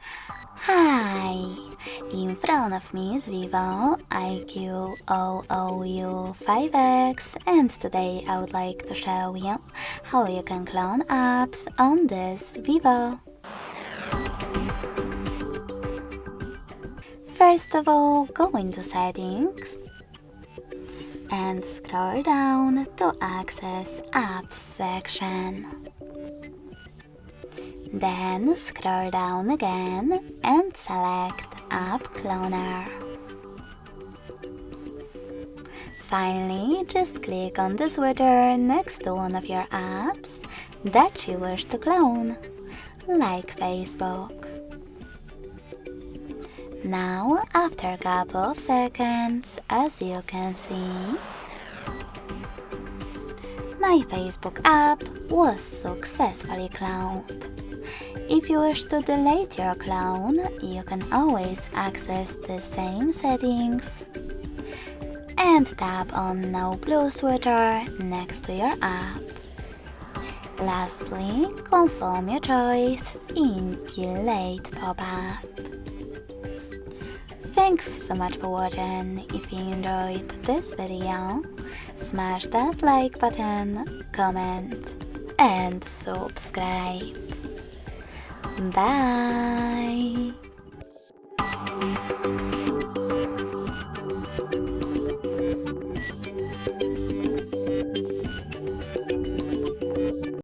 Hi! In front of me is VIVO IQOO U5X, and today I would like to show you how you can clone apps on this VIVO. First of all, go into Settings and scroll down to access Apps section. Then scroll down again and select App Cloner. Finally, just click on the switcher next to one of your apps that you wish to clone, like Facebook. Now, after a couple of seconds, as you can see, my Facebook app was successfully cloned. If you wish to delete your clone, you can always access the same settings and tap on No Blue switcher next to your app. Lastly, confirm your choice in Delete pop-up. Thanks so much for watching. If you enjoyed this video, smash that like button, comment and subscribe. Bye!